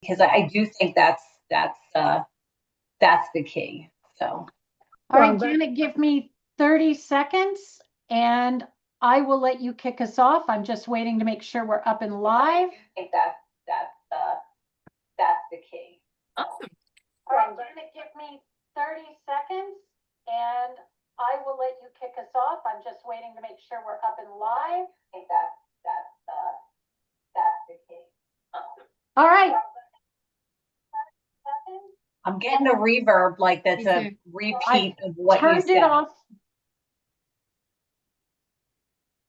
because I do think that's the key. So, all right, Janet, give me 30 seconds and I will let you kick us off. I'm just waiting to make sure we're up and live. I think that's the key. Awesome. All right, Janet, give me 30 seconds and I will let you kick us off. I'm just waiting to make sure we're up and live. I think that's the key. All right. I'm getting a reverb like that's a repeat of what you said. Turned it off.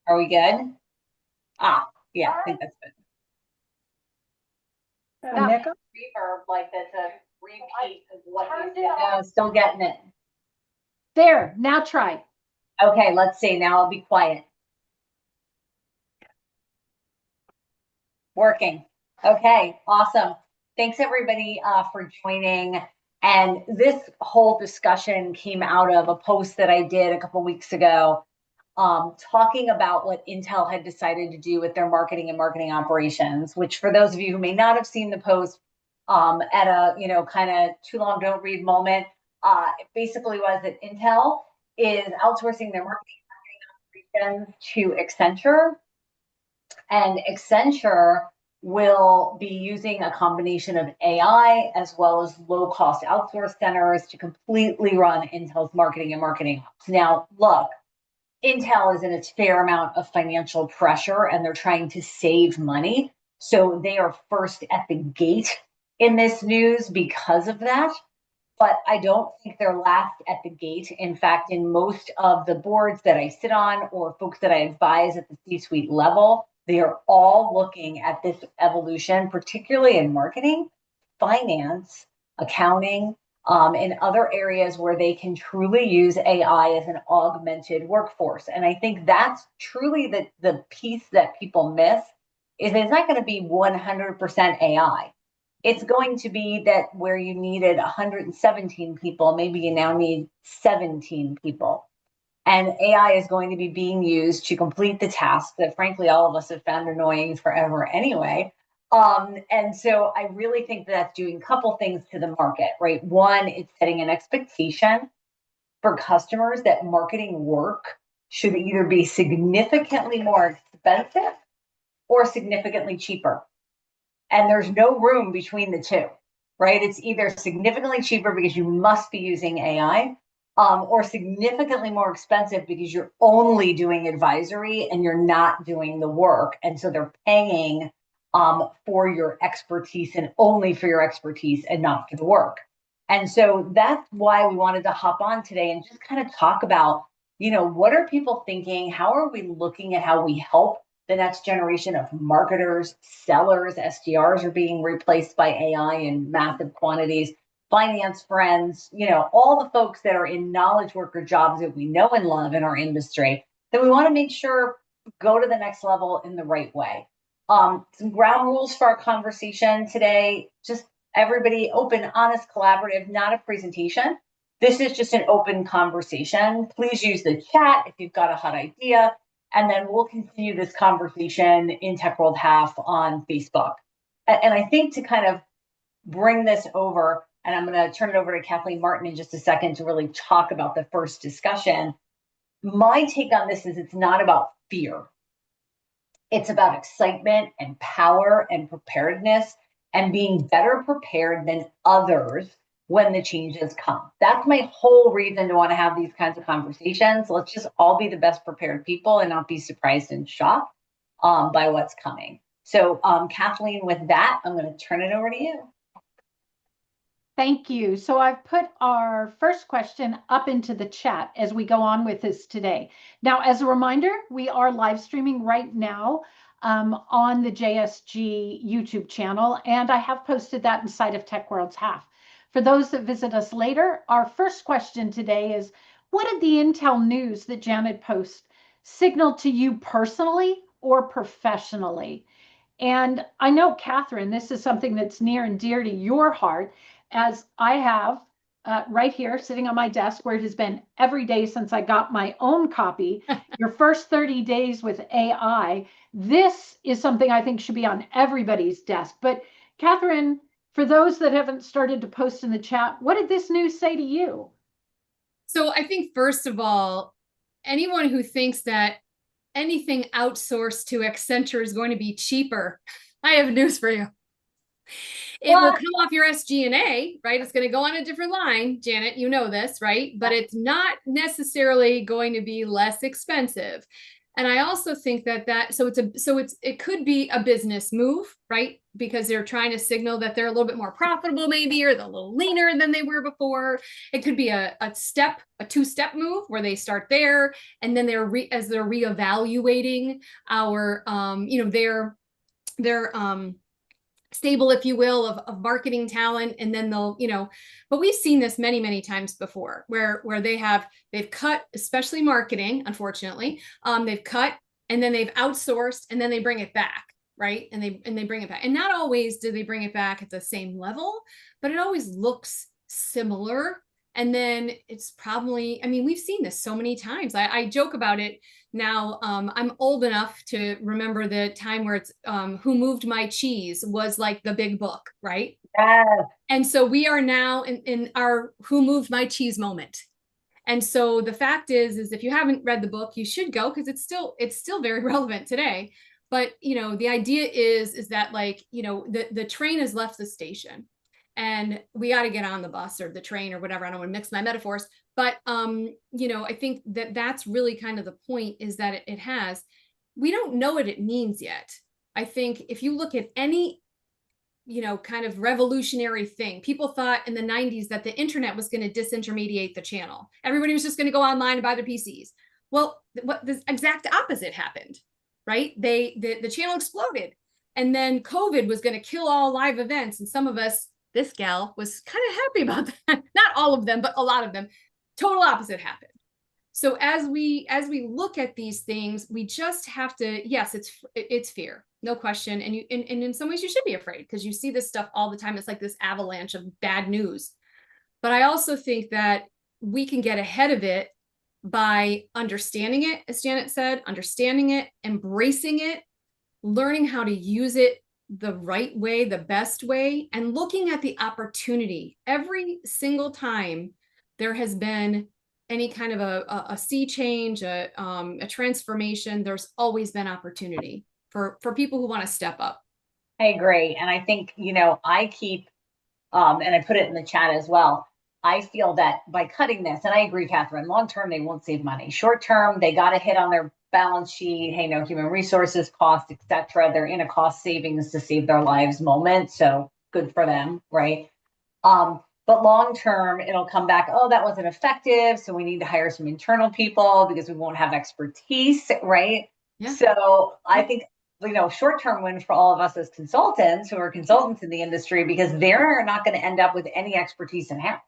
Are we good? Yeah, I think that's good. Reverb like that's a repeat of what you said. No, still getting it. There, now try. Okay, let's see. Now I'll be quiet. Working. Okay, awesome. Thanks everybody for joining. And this whole discussion came out of a post that I did a couple weeks ago, talking about what Intel had decided to do with their marketing and marketing operations, which for those of you who may not have seen the post, at a, kind of too long don't read moment, it basically was that Intel is outsourcing their marketing operations to Accenture, and Accenture will be using a combination of AI as well as low-cost outsource centers to completely run Intel's marketing and marketing ops. Now, look, Intel is in its fair amount of financial pressure and they're trying to save money. So they are first at the gate in this news because of that. But I don't think they're last at the gate. In fact, in most of the boards that I sit on or folks that I advise at the C-suite level, they are all looking at this evolution, particularly in marketing, finance, accounting, and other areas where they can truly use AI as an augmented workforce. And I think that's truly the piece that people miss, is it's not going to be 100% AI. It's going to be that where you needed 117 people, maybe you now need 17 people. And AI is going to be being used to complete the task that, frankly, all of us have found annoying forever anyway. And so I really think that's doing a couple things to the market, right? One, it's setting an expectation for customers that marketing work should either be significantly more expensive or significantly cheaper. And there's no room between the two, right? It's either significantly cheaper because you must be using AI, or significantly more expensive because you're only doing advisory and you're not doing the work. And so they're paying for your expertise and only for your expertise and not for the work. And so that's why we wanted to hop on today and just kind of talk about, what are people thinking? How are we looking at how we help the next generation of marketers, sellers? SDRs are being replaced by AI in massive quantities. Finance friends, all the folks that are in knowledge worker jobs that we know and love in our industry, that we want to make sure go to the next level in the right way. Some ground rules for our conversation today: just everybody open, honest, collaborative, not a presentation. This is just an open conversation. Please use the chat if you've got a hot idea, and then we'll continue this conversation in Tech World Half on Facebook. And I think to kind of bring this over, and I'm going to turn it over to Kathleen Martin in just a second to really talk about the first discussion. My take on this is it's not about fear. It's about excitement and power and preparedness and being better prepared than others when the changes come. That's my whole reason to want to have these kinds of conversations. Let's just all be the best prepared people and not be surprised and shocked by what's coming. So Kathleen, with that, I'm going to turn it over to you. Thank you. So I've put our first question up into the chat as we go on with this today. Now, as a reminder, we are live streaming right now on the JSG YouTube channel, and I have posted that inside of Tech World's Half. For those that visit us later, our first question today is, what did the Intel news that Janet posts signal to you personally or professionally? And I know, Catherine, this is something that's near and dear to your heart, as I have right here sitting on my desk, where it has been every day since I got my own copy, your first 30 days with AI. This is something I think should be on everybody's desk. But Catherine, for those that haven't started to post in the chat, what did this news say to you? So I think, first of all, anyone who thinks that anything outsourced to Accenture is going to be cheaper, I have news for you. It will come off your SG&A, right? It's going to go on a different line. Janet, you know this, right? But it's not necessarily going to be less expensive. And I also think that it could be a business move, right? Because they're trying to signal that they're a little bit more profitable, maybe, or they're a little leaner than they were before. It could be a two-step move where they start there, and then as they're reevaluating our, their stable, if you will, of marketing talent, and then they'll, but we've seen this many, many times before where they've cut, especially marketing, unfortunately, they've cut and then they've outsourced and then they bring it back, right? And they bring it back, and not always do they bring it back at the same level, but it always looks similar. And then it's probably, I mean, we've seen this so many times. I joke about it now. I'm old enough to remember the time where it's Who Moved My Cheese was like the big book, right? Yes. And so we are now in our Who Moved My Cheese moment. And so the fact is if you haven't read the book, you should go, because it's still very relevant today. But the idea is that, like, the train has left the station, and we got to get on the bus or the train or whatever. I don't want to mix my metaphors, but I think that's really kind of the point, is that we don't know what it means yet. I think if you look at any kind of revolutionary thing, people thought in the 90s that the internet was going to disintermediate the channel. Everybody was just going to go online and buy their PCs. Well, the exact opposite happened, right? The channel exploded, and then COVID was going to kill all live events, and some of us, this gal, was kind of happy about that. Not all of them, but a lot of them. Total opposite happened. So as we look at these things, we just have to, yes, it's fear, no question. And in some ways you should be afraid, because you see this stuff all the time. It's like this avalanche of bad news. But I also think that we can get ahead of it by understanding it, as Janet said, understanding it, embracing it, learning how to use it the right way, the best way, and looking at the opportunity. Every single time there has been any kind of a sea change, a transformation, there's always been opportunity for people who want to step up. I agree. And I think, I keep, and I put it in the chat as well, I feel that by cutting this, and I agree, Catherine, long-term, they won't save money. Short-term, they got to hit on their balance sheet, hey, no human resources cost, etc. They're in a cost savings to save their lives moment. So good for them, right? But long-term, it'll come back, oh, that wasn't effective, so we need to hire some internal people because we won't have expertise, right? Yeah. So I think, short-term win for all of us as consultants who are consultants in the industry, because they're not going to end up with any expertise in-house.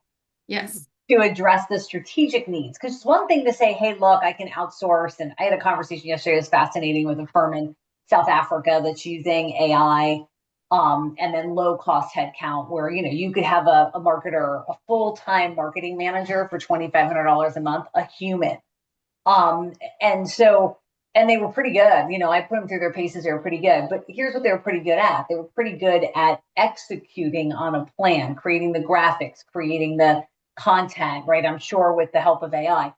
Yes. To address the strategic needs. Because it's one thing to say, hey, look, I can outsource. And I had a conversation yesterday, it was fascinating, with a firm in South Africa that's using AI and then low cost headcount, where you could have a marketer, a full-time marketing manager for $2,500 a month, a human. And they were pretty good. I put them through their paces, they were pretty good. But here's what they were pretty good at. They were pretty good at executing on a plan, creating the graphics, creating the content, right? I'm sure with the help of AI.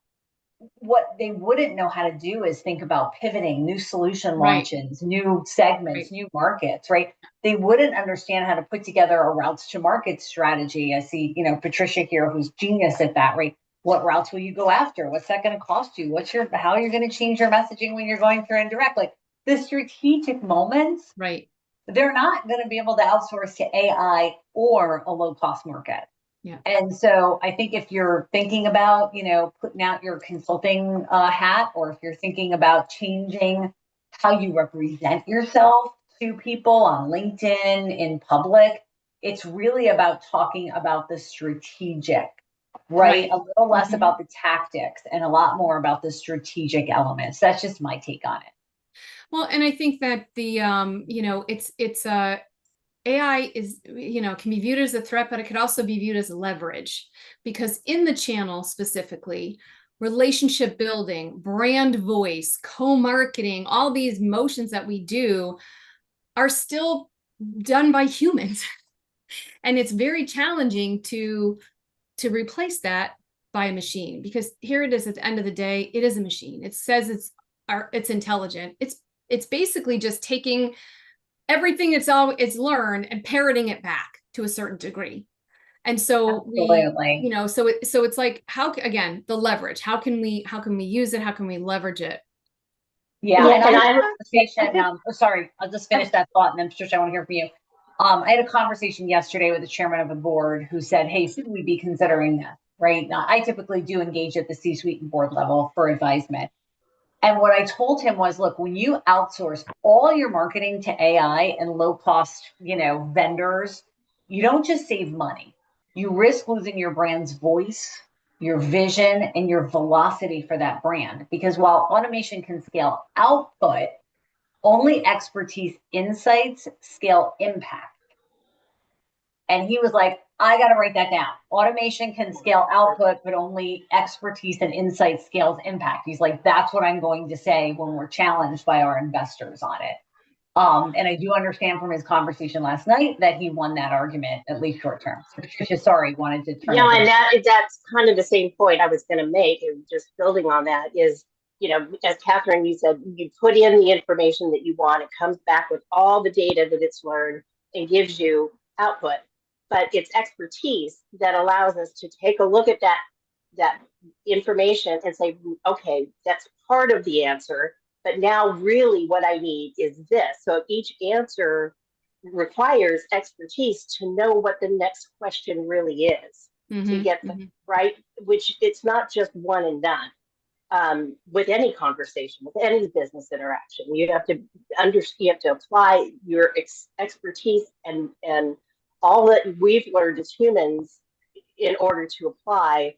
What they wouldn't know how to do is think about pivoting, new solution launches, new segments, new markets, right? They wouldn't understand how to put together a routes to market strategy. I see, Patricia here, who's genius at that, right? What routes will you go after? What's that going to cost you? How you're going to change your messaging when you're going through indirect? Like the strategic moments, right? They're not going to be able to outsource to AI or a low cost market. Yeah. And so I think if you're thinking about, putting out your consulting hat, or if you're thinking about changing how you represent yourself to people on LinkedIn, in public, it's really about talking about the strategic, right? A little less about the tactics and a lot more about the strategic elements. That's just my take on it. Well, and I think that the, AI is, can be viewed as a threat, but it could also be viewed as leverage, because in the channel specifically, relationship building, brand voice, co-marketing, all these motions that we do are still done by humans. And it's very challenging to replace that by a machine, because here it is at the end of the day, it is a machine. It says it's intelligent. It's basically just taking everything it's learned and parroting it back to a certain degree. And so Absolutely. so it's like, again, the leverage, how can we use it? How can we leverage it? Yeah, Yeah, and and I had a I conversation, sorry, I'll just finish that thought, and then Patricia, I want to hear from you. I had a conversation yesterday with the chairman of the board who said, hey, should we be considering this, right? Now, I typically do engage at the C-suite and board level for advisement. And what I told him was, look, when you outsource all your marketing to AI and low cost, vendors, you don't just save money. You risk losing your brand's voice, your vision, and your velocity for that brand. Because while automation can scale output, only expertise insights scale impact. And he was like, I got to write that down. Automation can scale output, but only expertise and insight scales impact. He's like, that's what I'm going to say when we're challenged by our investors on it. And I do understand from his conversation last night that he won that argument, at least short term. So Patricia, sorry, wanted to turn. Yeah, and that's kind of the same point I was going to make, and just building on that is, as Catherine, you said, you put in the information that you want, it comes back with all the data that it's learned and gives you output. But it's expertise that allows us to take a look at that information and say, okay, that's part of the answer, but now really what I need is this. So each answer requires expertise to know what the next question really is, to get the right, which it's not just one and done. With any conversation, with any business interaction, you have to apply your expertise and all that we've learned as humans in order to apply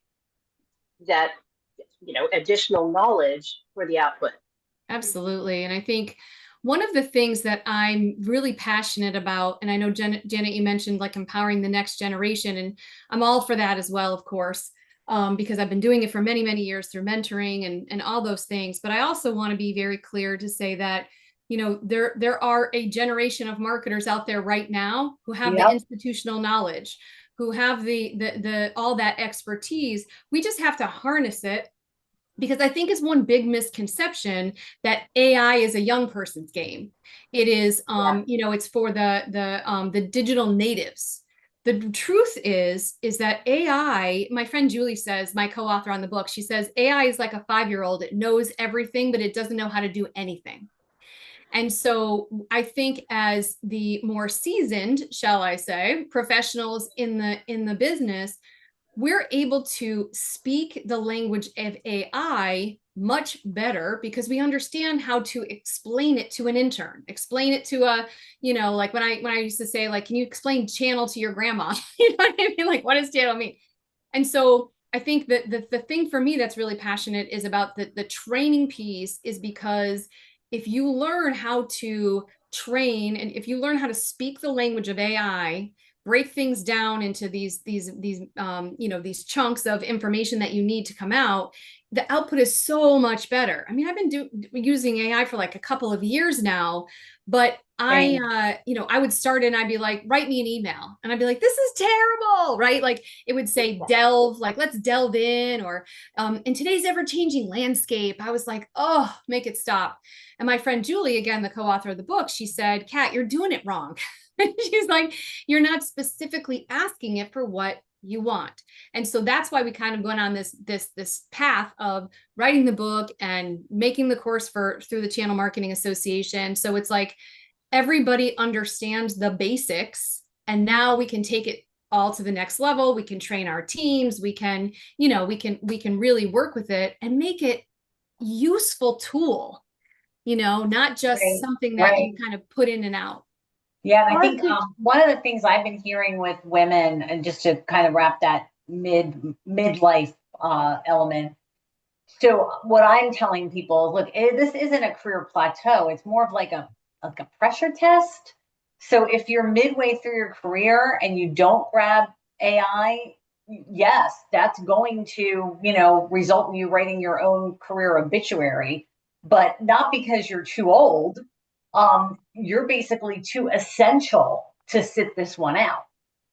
that, additional knowledge for the output. Absolutely. And I think one of the things that I'm really passionate about, and I know Janet, you mentioned like empowering the next generation, and I'm all for that as well, of course, because I've been doing it for many, many years through mentoring and all those things. But I also want to be very clear to say that, there are a generation of marketers out there right now who have the institutional knowledge, who have the all that expertise. We just have to harness it, because I think it's one big misconception that AI is a young person's game. It is, it's for the digital natives. The truth is that AI, my friend Julie says, my co-author on the book, she says, AI is like a 5-year-old. It knows everything, but it doesn't know how to do anything. And so I think as the more seasoned, shall I say, professionals in the business, we're able to speak the language of AI much better, because we understand how to explain it to an intern, explain it to a, like when I used to say, like, can you explain channel to your grandma? You know what I mean? Like, what does channel mean? And so I think that the thing for me that's really passionate is about the training piece, is because if you learn how to train, and if you learn how to speak the language of AI, break things down into these chunks of information that you need to come out, the output is so much better. I mean, I've been using AI for like a couple of years now, but I would start and I'd be like, write me an email. And I'd be like, this is terrible, right? Like it would say delve, like, let's delve in, or in today's ever-changing landscape. I was like, oh, make it stop. And my friend Julie, again, the co-author of the book, she said, Kat, you're doing it wrong. She's like, you're not specifically asking it for what you want. And so that's why we kind of went on this path of writing the book and making the course through the Channel Marketing Association. So it's like everybody understands the basics, and now we can take it all to the next level. We can train our teams. We can, we can really work with it and make it useful tool, not just something that you kind of put in and out. Yeah, and I think one of the things I've been hearing with women, and just to kind of wrap that midlife element. So what I'm telling people, look, this isn't a career plateau. It's more of like a pressure test. So if you're midway through your career and you don't grab AI, yes, that's going to, result in you writing your own career obituary, but not because you're too old. You're basically too essential to sit this one out.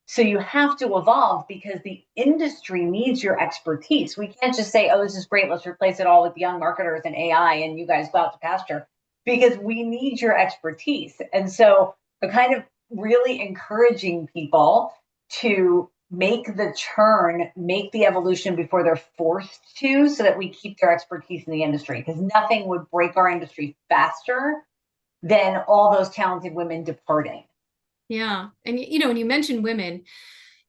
So you have to evolve because the industry needs your expertise. We can't just say, oh, this is great, let's replace it all with young marketers and AI and you guys go out to pasture, because we need your expertise. And so I'm kind of really encouraging people to make the churn, make the evolution before they're forced to, so that we keep their expertise in the industry, because nothing would break our industry faster than all those talented women departing. Yeah. And, you know, when you mentioned women,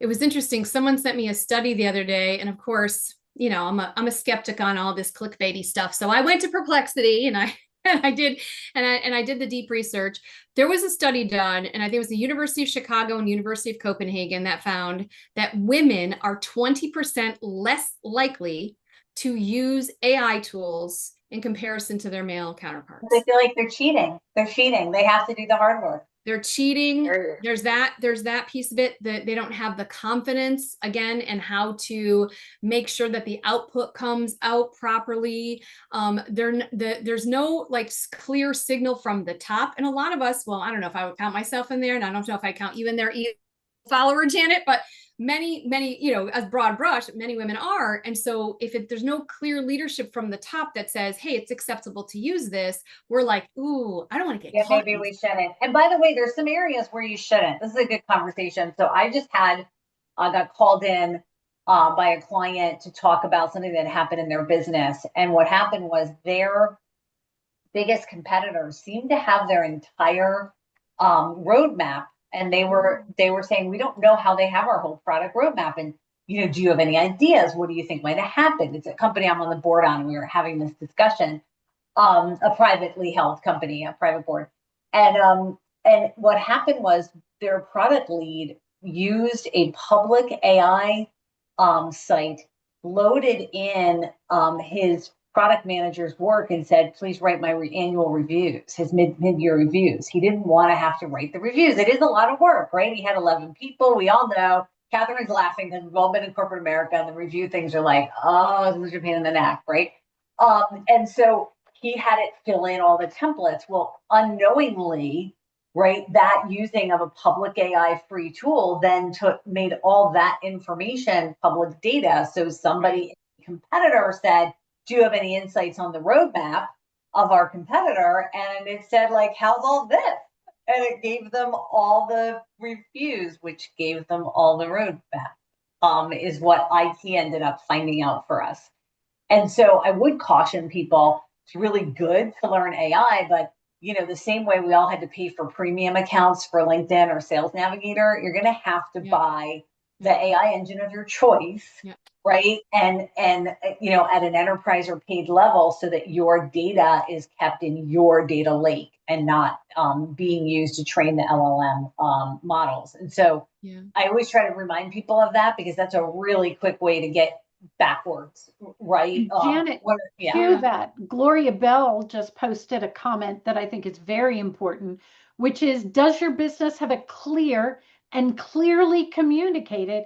it was interesting. Someone sent me a study the other day. And of course, you know, I'm a skeptic on all this clickbaity stuff. So I went to Perplexity and I did the deep research. There was a study done, and I think it was the University of Chicago and University of Copenhagen, that found that women are 20% less likely to use AI tools in comparison to their male counterparts. They feel like they're cheating. They're cheating. They have to do the hard work. They're cheating. There's that piece of it, that they don't have the confidence, again, and how to make sure that the output comes out properly. There's no like clear signal from the top. And a lot of us, well, I don't know if I would count myself in there, and I don't know if I count you in there either, follower, Janet, but many, you know, as broad brush, many women are. And so if there's no clear leadership from the top that says, hey, it's acceptable to use this, we're like, ooh, I don't want to get caught. Maybe we shouldn't. And by the way, there's some areas where you shouldn't. This is a good conversation. So I just got called in by a client to talk about something that happened in their business. And what happened was their biggest competitors seemed to have their entire roadmap. And they were saying, we don't know how they have our whole product roadmap. And, you know, do you have any ideas? What do you think might have happened? It's a company I'm on the board on, and we were having this discussion, a privately held company, a private board. And what happened was their product lead used a public AI site, loaded in his product manager's work, and said, please write my annual reviews, his mid-year reviews. He didn't want to have to write the reviews. It is a lot of work, right? He had 11 people. We all know. Catherine's laughing because we've all been in corporate America, and the review things are like, oh, this is a pain in the neck, right? And so he had it fill in all the templates. Well, unknowingly, right, that using of a public AI free tool then made all that information public data. So somebody, a competitor, said, do you have any insights on the roadmap of our competitor? And it said, like, how's all this? And it gave them all the reviews, which gave them all the roadmap, is what IT ended up finding out for us. And so I would caution people, it's really good to learn AI, but, you know, the same way we all had to pay for premium accounts for LinkedIn or Sales Navigator, you're going to have to buy the AI engine of your choice, right? And you know, at an enterprise or paid level, so that your data is kept in your data lake and not being used to train the LLM models. And so I always try to remind people of that, because that's a really quick way to get backwards, right? Janet, to that, Gloria Bell just posted a comment that I think is very important, which is, does your business have a clear and clearly communicated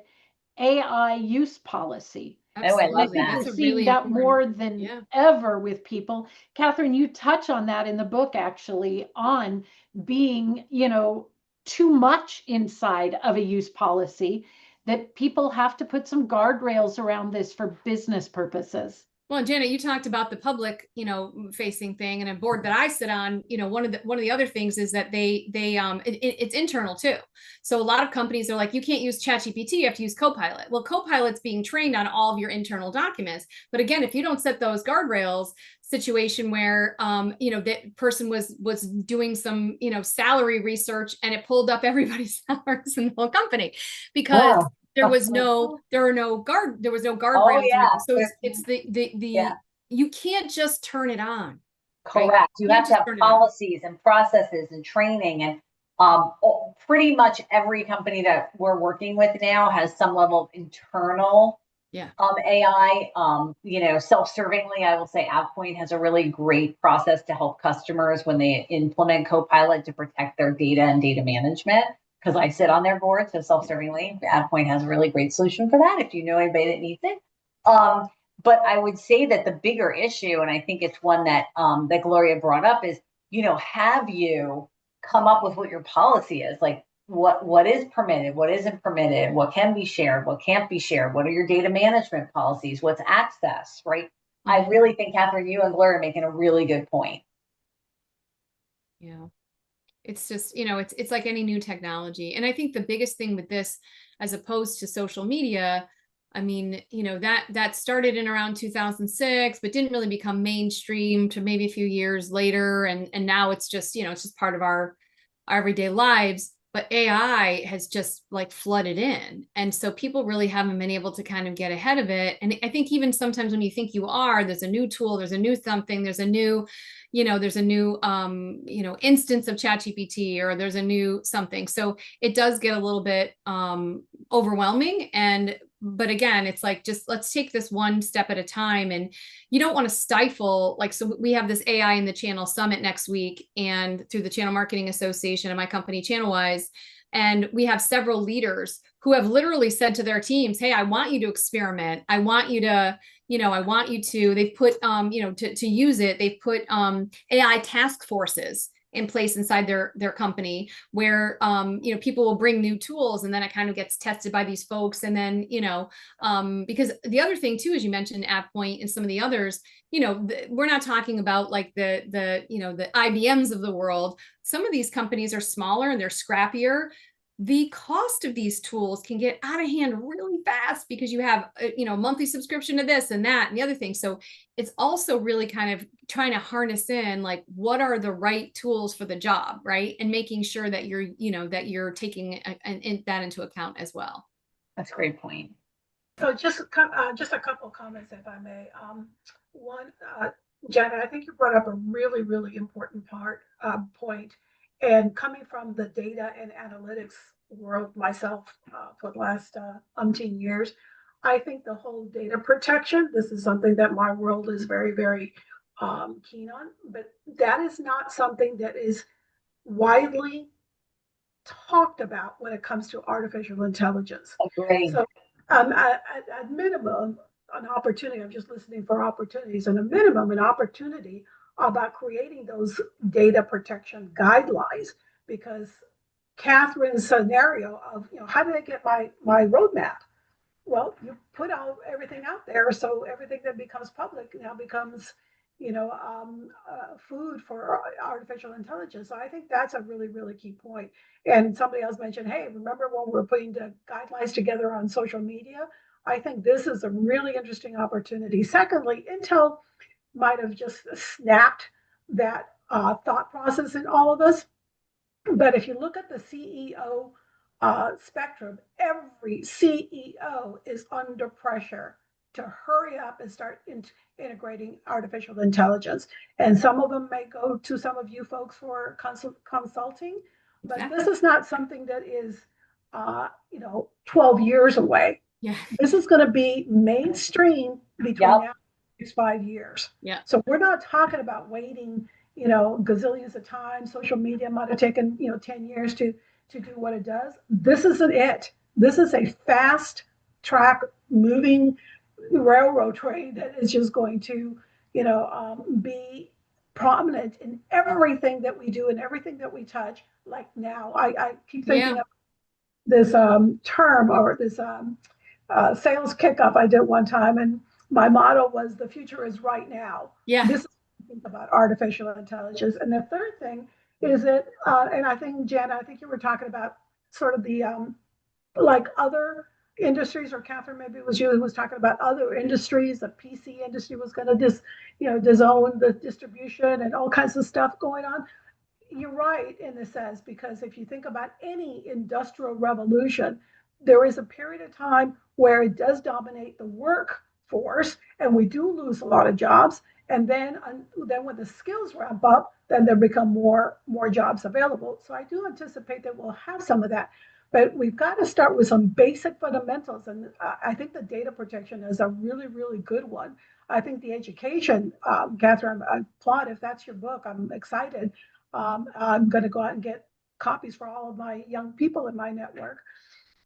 AI use policy? Absolutely. I think we're seeing that more than ever with people. Catherine, you touch on that in the book, actually, on being, you know, too much inside of a use policy, that people have to put some guardrails around this for business purposes. Well, Janet, you talked about the public, you know, facing thing, and a board that I sit on, you know, one of the other things is that it's internal too. So a lot of companies are like, you can't use ChatGPT, you have to use Copilot. Well, Copilot's being trained on all of your internal documents. But again, if you don't set those guardrails, situation where, you know, that person was doing some, you know, salary research, and it pulled up everybody's salaries in the whole company, because there was no guardrails. Oh, yeah. So it's you can't just turn it on. Correct. Right? You have to have policies and processes and training, and pretty much every company that we're working with now has some level of internal AI. You know, self-servingly, I will say AvePoint has a really great process to help customers when they implement Copilot to protect their data and data management, because I sit on their board. So self-servingly, AvePoint has a really great solution for that if you know anybody that needs it. But I would say that the bigger issue, and I think it's one that that Gloria brought up, is, you know, have you come up with what your policy is? Like, what is permitted, what isn't permitted, what can be shared, what can't be shared, what are your data management policies, what's access, right? I really think, Catherine, you and Gloria are making a really good point. Yeah. It's just, it's like any new technology. And I think the biggest thing with this, as opposed to social media, I mean, that started in around 2006, but didn't really become mainstream to maybe a few years later. And now it's just, it's just part of our everyday lives. But AI has just like flooded in. And so people really haven't been able to kind of get ahead of it. And I think even sometimes when you think you are, there's a new tool, there's a new something, there's a new instance of ChatGPT, or there's a new something. So it does get a little bit overwhelming. But again, it's like, just let's take this one step at a time. And you don't want to stifle, like, so we have this AI in the Channel Summit next week, and through the Channel Marketing Association and my company ChannelWise. And we have several leaders who have literally said to their teams, hey, I want you to experiment. I want you to, they've put, to use it, they've put AI task forces in place inside their company where, people will bring new tools, and then it kind of gets tested by these folks. And then, because the other thing too, as you mentioned, AppPoint and some of the others, we're not talking about like the IBMs of the world. Some of these companies are smaller and they're scrappier. The cost of these tools can get out of hand really fast because you have monthly subscription to this and that and the other thing. So it's also really kind of trying to harness in, like, what are the right tools for the job, right? And making sure that you're taking that into account as well. That's a great point. So just a couple of comments, if I may. One, Janet, I think you brought up a really, really important point. And coming from the data and analytics world myself for the last umpteen years, I think the whole data protection, this is something that my world is very, very keen on, but that is not something that is widely talked about when it comes to artificial intelligence. Agreed. So at minimum, an opportunity, I'm just listening for opportunities, and a minimum, an opportunity about creating those data protection guidelines, because Catherine's scenario of, how did I get my roadmap? Well, you put everything out there, so everything that becomes public now becomes, food for artificial intelligence. So I think that's a really, really key point. And somebody else mentioned, hey, remember when we were putting the guidelines together on social media? I think this is a really interesting opportunity. Secondly, Intel might have just snapped that thought process in all of us. But if you look at the CEO spectrum, every CEO is under pressure to hurry up and start integrating artificial intelligence. And some of them may go to some of you folks for consulting, but Exactly. This is not something that is, 12 years away. Yeah. This is going to be mainstream between now and the next 5 years. Yeah. So we're not talking about waiting, gazillions of times. Social media might have taken, 10 years to do what it does. This isn't it. This is a fast track moving railroad train that is just going to, be prominent in everything that we do and everything that we touch. Like now, I keep thinking of this term, or this sales kickoff I did one time, and my motto was, the future is right now. Yeah. This is about artificial intelligence. And the third thing is that, and I think, Jen, I think you were talking about sort of the like other industries, or Catherine, maybe it was you who was talking about other industries. The PC industry was going to disown the distribution and all kinds of stuff going on. You're right in a sense, because if you think about any industrial revolution, there is a period of time where it does dominate the workforce, and we do lose a lot of jobs. And then when the skills ramp up, then there become more jobs available. So I do anticipate that we'll have some of that. But we've got to start with some basic fundamentals. And I think the data protection is a really, really good one. I think the education, Catherine, I applaud if that's your book. I'm excited. I'm going to go out and get copies for all of my young people in my network.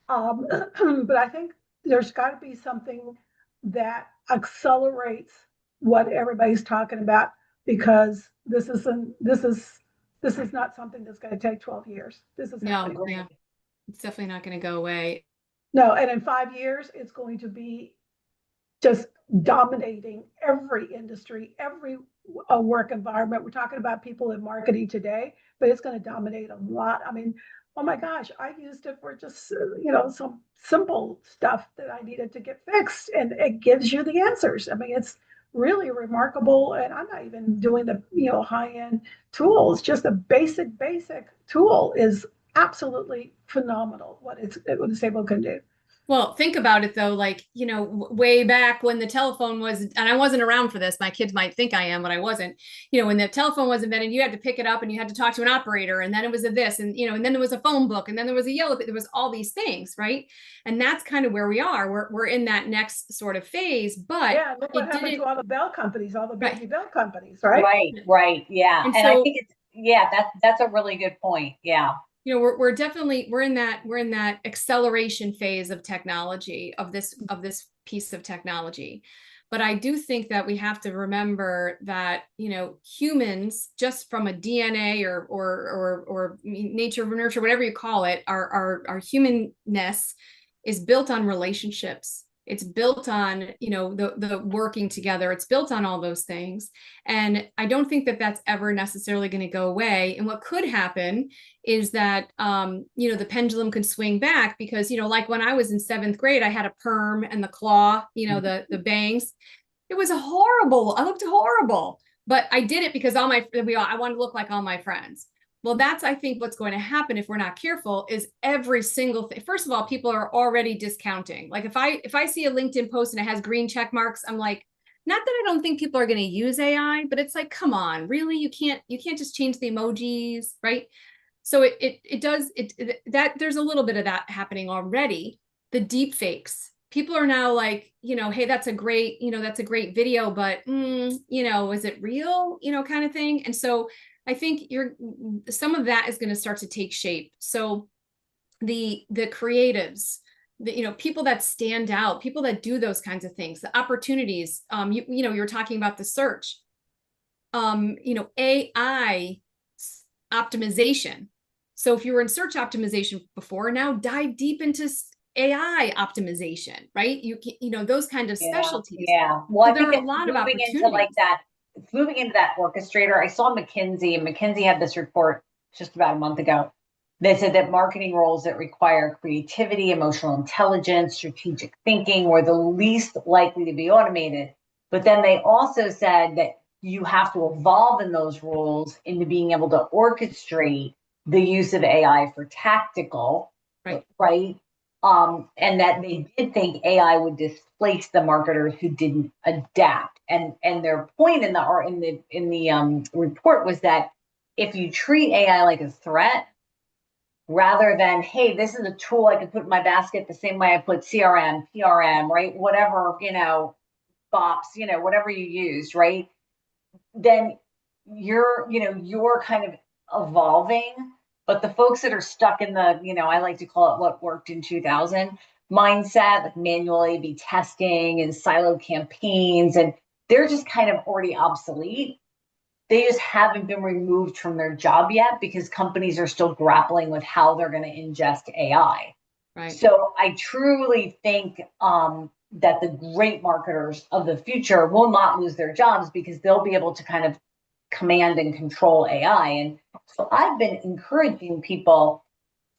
But I think there's got to be something that accelerates what everybody's talking about, because this is not something that's going to take 12 years. This is No, yeah. It's definitely not going to go away. No, and in 5 years, it's going to be just dominating every industry, every work environment. We're talking about people in marketing today, but it's going to dominate a lot. I mean, oh my gosh, I used it for just, some simple stuff that I needed to get fixed, and it gives you the answers. I mean, it's really remarkable. And I'm not even doing the, high end tools, just a basic tool is absolutely phenomenal what this able can do. Well, think about it though, like, way back when the telephone was, and I wasn't around for this, my kids might think I am, but I wasn't, when the telephone was invented, you had to pick it up and you had to talk to an operator, and then it was a this, and, and then there was a phone book, and then there was a yellow, there was all these things, right? And that's kind of where we are. We're in that next sort of phase, but yeah, look what happened to all the bell companies, all the baby bell companies, right? Right. Yeah. And And I so, think that's a really good point. Yeah. we're definitely we're in that acceleration phase of technology, of this piece of technology. But I do think that we have to remember that, humans, just from a DNA or nature of nurture, whatever you call it, our humanness is built on relationships. It's built on, the working together. It's built on all those things. And I don't think that that's ever necessarily going to go away. And what could happen is that, the pendulum could swing back, because, like when I was in 7th grade, I had a perm and the claw, the bangs. It was horrible. I looked horrible, but I did it because I wanted to look like all my friends. Well, that's, I think, what's going to happen if we're not careful, is every single thing. First of all, people are already discounting. Like if I see a LinkedIn post and it has green check marks, I'm like, not that I don't think people are going to use AI, but it's like, come on, really? You can't just change the emojis, right? So it does that there's a little bit of that happening already. The deep fakes. People are now like, hey, that's a great video, but is it real? Kind of thing. And so I think some of that is going to start to take shape. So the creatives, people that stand out, people that do those kinds of things, the opportunities, you're talking about the search, AI optimization. So if you were in search optimization before, now dive deep into AI optimization, right? Those kind of specialties. Yeah. Well, so I think there are a lot of opportunities. into like that. It's moving into that orchestrator. I saw McKinsey, and McKinsey had this report just about a month ago. They said that marketing roles that require creativity, emotional intelligence, strategic thinking were the least likely to be automated. But then they also said that you have to evolve in those roles into being able to orchestrate the use of AI for tactical, right? And that they did think AI would displace the marketers who didn't adapt. And their point in the report was that if you treat AI like a threat, rather than, hey, this is a tool I can put in my basket the same way I put CRM, PRM, right? Whatever, bops, whatever you use, right? Then you're kind of evolving. But the folks that are stuck in the, I like to call it what worked in 2000 mindset, like manual A/B testing and siloed campaigns, and they're just kind of already obsolete. They just haven't been removed from their job yet because companies are still grappling with how they're going to ingest AI. Right. So I truly think that the great marketers of the future will not lose their jobs because they'll be able to kind of command and control AI. And so I've been encouraging people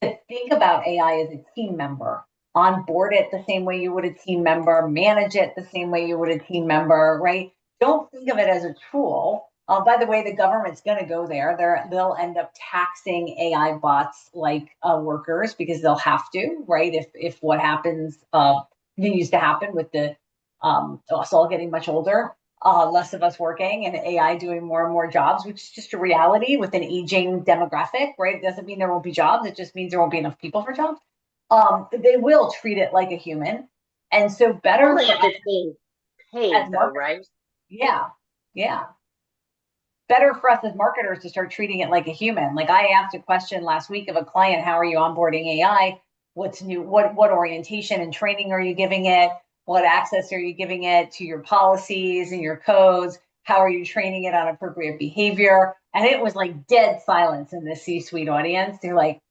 to think about AI as a team member, onboard it the same way you would a team member, manage it the same way you would a team member, right? Don't think of it as a tool. By the way, the government's going to go there. They'll end up taxing AI bots like workers because they'll have to, right? If what happens continues to happen with us all getting much older, less of us working, and AI doing more and more jobs, which is just a reality with an aging demographic, right? It doesn't mean there won't be jobs. It just means there won't be enough people for jobs. They will treat it like a human. And so better only if it's being paid though, right? Yeah. Better for us as marketers to start treating it like a human. Like I asked a question last week of a client, how are you onboarding AI? What's new? What orientation and training are you giving it? What access are you giving it to your policies and your codes? How are you training it on appropriate behavior? And it was like dead silence in the C-suite audience. They're like,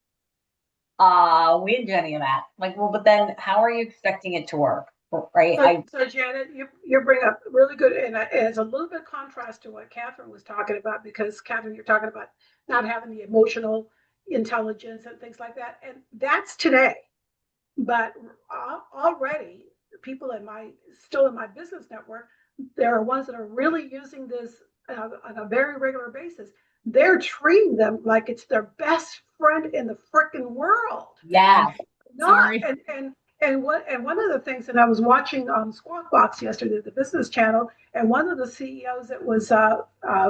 we didn't do any of that. Like, well, but then how are you expecting it to work? Right? So Janet, you bring up really good, and it's a little bit contrast to what Catherine was talking about, because Catherine, you're talking about not having the emotional intelligence and things like that, and that's today. But already, people still in my business network, there are ones that are really using this on a very regular basis. They're treating them like it's their best friend in the freaking world. Yeah. Not Sorry. and one of the things that I was watching on Squawk Box yesterday, the business channel, and one of the CEOs that was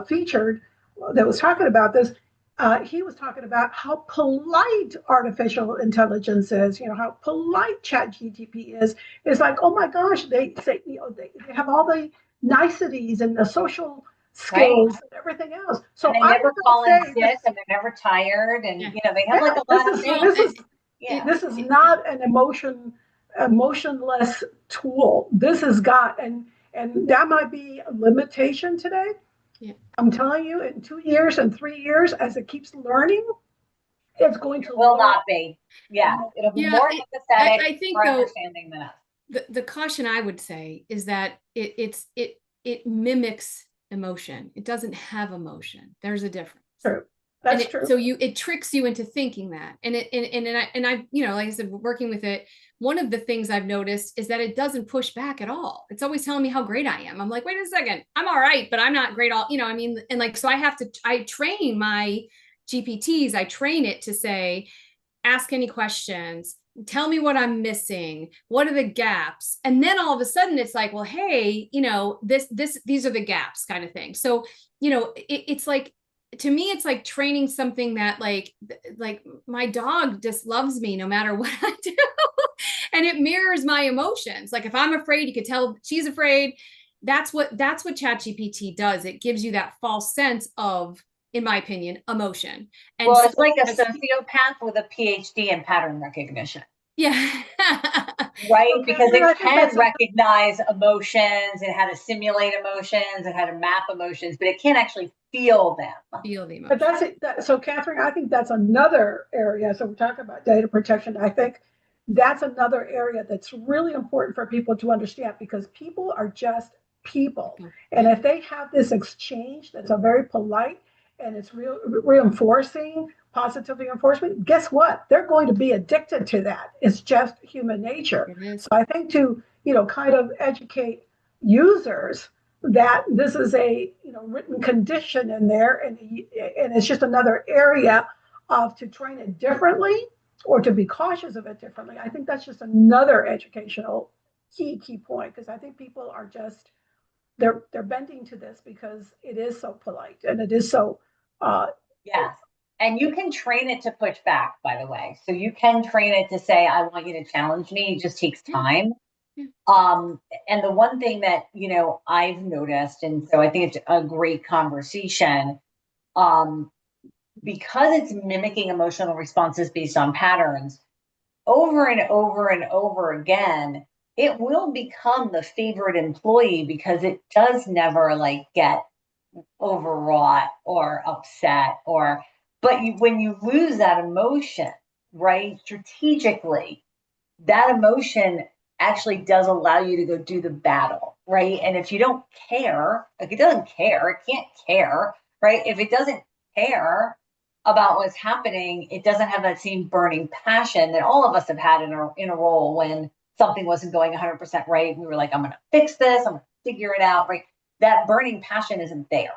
featured, that was talking about this, he was talking about how polite artificial intelligence is. You know how polite ChatGPT is. It's like, oh my gosh, they say, they have all the niceties and the social skills and everything else. So And they I never would call in say sick, this, and they're never tired, and Yeah. they have like a lot of things. this is not an emotionless tool. This has got, and that might be a limitation today. Yeah. I'm telling you, in 2 years and 3 years, as it keeps learning, it's going to Will learn. not be. Yeah, it'll be Yeah, more empathetic I think for though, understanding than us. the caution I would say is that it mimics emotion. It doesn't have emotion. There's a difference. True. That's true. So it tricks you into thinking that. And I, like I said, working with it, one of the things I've noticed is that it doesn't push back at all. It's always telling me how great I am. I'm like, wait a second, I'm all right, but I'm not great all, I mean, and like, so I train my GPTs, I train it to say, ask any questions, tell me what I'm missing, what are the gaps, and then all of a sudden it's like, well, hey, these are the gaps, kind of thing. So it's like, to me, it's like training something that like my dog just loves me no matter what I do. And it mirrors my emotions. Like if I'm afraid, you could tell she's afraid. That's what ChatGPT does. It gives you that false sense of, in my opinion, emotion. And Well, so, it's like a sociopath with a PhD in pattern recognition. yeah. Right? Okay, Because I it think can that's recognize emotions, and how to simulate emotions, and how to map emotions, but it can't actually feel them. Feel the But emotion. that's it. So, Catherine, I think that's another area. So, we're talking about data protection. I think that's another area that's really important for people to understand, because people are just people. And if they have this exchange that's a very polite and it's reinforcing, positive reinforcement, guess what? They're going to be addicted to that. It's just human nature. It is. So, I think to, kind of educate users that this is a written condition in there, and it's just another area of to train it differently or to be cautious of it differently. I think that's just another educational key point, because I think people are just they're bending to this because it is so polite and it is so Yes. And you can train it to push back, by the way. So you can train it to say, I want you to challenge me. It just takes time. Yeah. And the one thing that, I've noticed, and so I think it's a great conversation, because it's mimicking emotional responses based on patterns over and over and over again, it will become the favorite employee, because it does never like get overwrought or upset, but when you lose that emotion, right, strategically, that emotion actually does allow you to go do the battle, right? And if you don't care, like it doesn't care, it can't care, right? If it doesn't care about what's happening, it doesn't have that same burning passion that all of us have had in a role when something wasn't going 100% right. We were like, I'm going to fix this, I'm going to figure it out, right? That burning passion isn't there.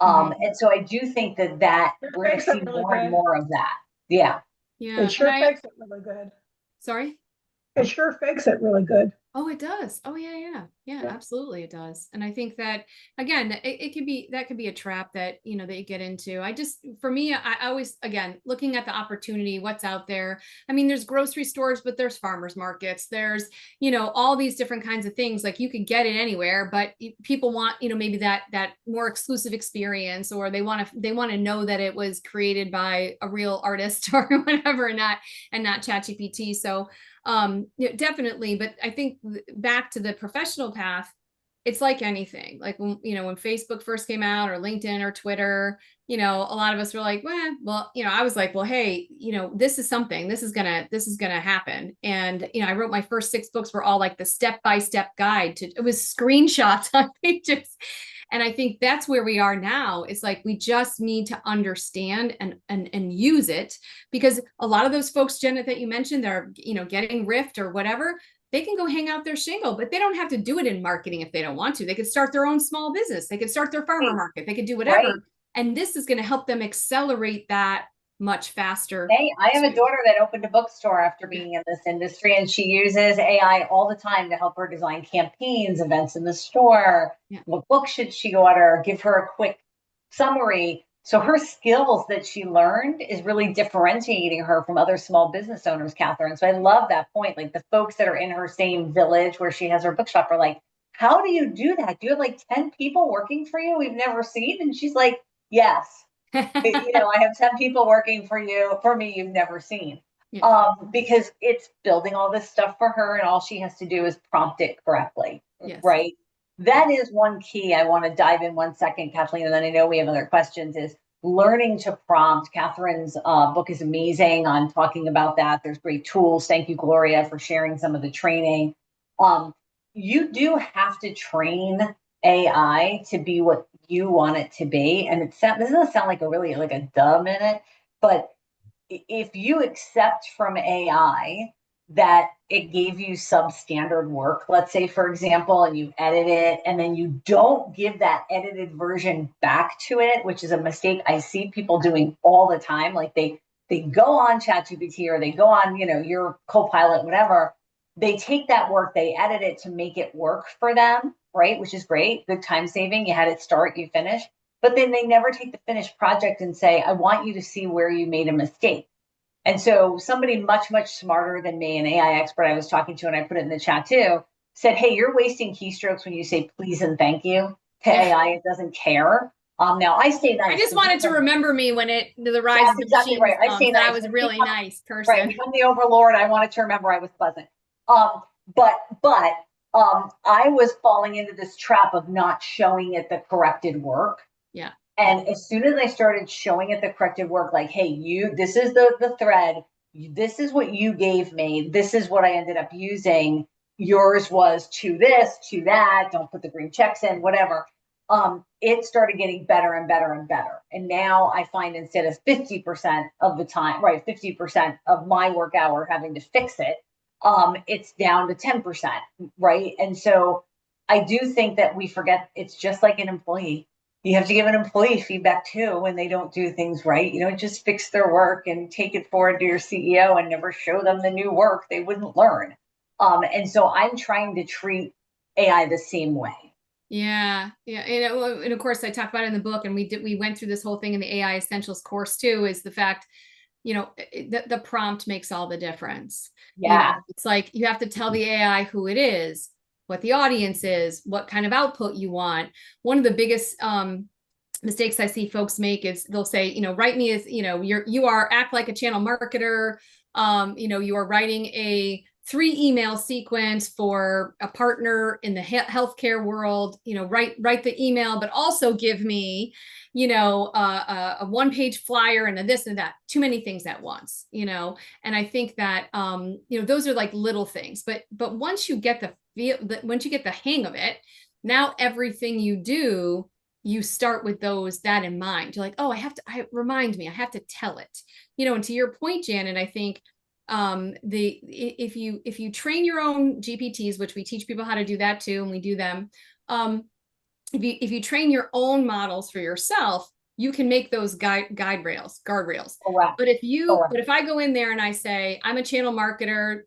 And so I do think that we're going to see really more and good. more of that. Yeah. Yeah. It sure fakes it really good. Sorry? It sure fakes it really good. Oh, it does. Oh, yeah, absolutely it does. And I think that, again, it could be, that could be a trap that, that you get into. For me, I always, again, looking at the opportunity, what's out there. I mean, there's grocery stores, but there's farmers markets. There's, all these different kinds of things. Like you could get it anywhere, but people want, maybe that more exclusive experience, or they want to know that it was created by a real artist or whatever, and not ChatGPT. So, definitely. But I think back to the professional path, it's like anything, like when, when Facebook first came out, or LinkedIn or Twitter, a lot of us were like, well, I was like, well, hey, this is something, this is gonna happen. And, I wrote my first 6 books were all like the step-by-step guide it was screenshots on pages. And I think that's where we are now. It's like, we just need to understand and use it, because a lot of those folks, Jenna, that you mentioned, they're, getting Rift or whatever, they can go hang out their shingle, but they don't have to do it in marketing if they don't want to. They could start their own small business. They could start their farmer market. They could do whatever. Right. And this is going to help them accelerate that much faster. Hey, I have a daughter that opened a bookstore after being in this industry, and she uses AI all the time to help her design campaigns, events in the store. Yeah. What book should she go out, or give her a quick summary? So her skills that she learned is really differentiating her from other small business owners, Catherine. So I love that point. Like, the folks that are in her same village where she has her bookshop are like, how do you do that? Do you have like 10 people working for you we've never seen? And she's like, yes. I have 10 people working for me you've never seen. Yeah. Because it's building all this stuff for her, and all she has to do is prompt it correctly. Yes. Right. That is one key. I want to dive in 1 second, Kathleen, and then I know we have other questions, is learning to prompt. Catherine's book is amazing on talking about that. There's great tools. Thank you, Gloria, for sharing some of the training. You do have to train AI to be what you want it to be. And this doesn't sound like a duh minute, but if you accept from AI that it gave you substandard work, let's say, for example, and you edit it, and then you don't give that edited version back to it, which is a mistake I see people doing all the time. Like, they go on ChatGPT, or they go on, your Copilot, whatever. They take that work, they edit it to make it work for them, right? Which is great, good time saving. You had it start, you finish. But then they never take the finished project and say, I want you to see where you made a mistake. And so somebody much, much smarter than me, an AI expert I was talking to, and I put it in the chat too, said, hey, you're wasting keystrokes when you say please and thank you to AI. It doesn't care. Now I say nice. I just wanted to remember me when the rise That's of the exactly machines right. I say nice. I was a really nice person. Right. I'm the overlord. I wanted to remember I was pleasant. But I was falling into this trap of not showing it the corrected work. Yeah. And as soon as I started showing it the corrected work, like, hey, this is the thread. This is what you gave me. This is what I ended up using. Yours was to this, to that. Don't put the green checks in, whatever. It started getting better and better and better. And now I find, instead of 50% of the time, right, 50% of my work hour having to fix it, it's down to 10%, right? And so I do think that we forget it's just like an employee. You have to give an employee feedback too when they don't do things right. You don't just fix their work and take it forward to your CEO and never show them the new work. They wouldn't learn. And so I'm trying to treat AI the same way. Yeah. And of course, I talk about it in the book, and we went through this whole thing in the AI Essentials course too, is the fact, the prompt makes all the difference. Yeah. It's like, you have to tell the AI who it is, what the audience is, what kind of output you want. One of the biggest mistakes I see folks make is they'll say, write me as, you are act like a channel marketer. You are writing a 3 email sequence for a partner in the healthcare world, write the email, but also give me, a 1-page flyer and a this and that. Too many things at once, and I think that, those are like little things, but once you get once you get the hang of it, now everything you do, you start with that in mind. You're like, oh, I have to tell it, and to your point, Janet, I think, if you train your own GPTs, which we teach people how to do that too, and we do them, if you train your own models for yourself, you can make those guardrails. Correct. But if I go in there and I say, I'm a channel marketer,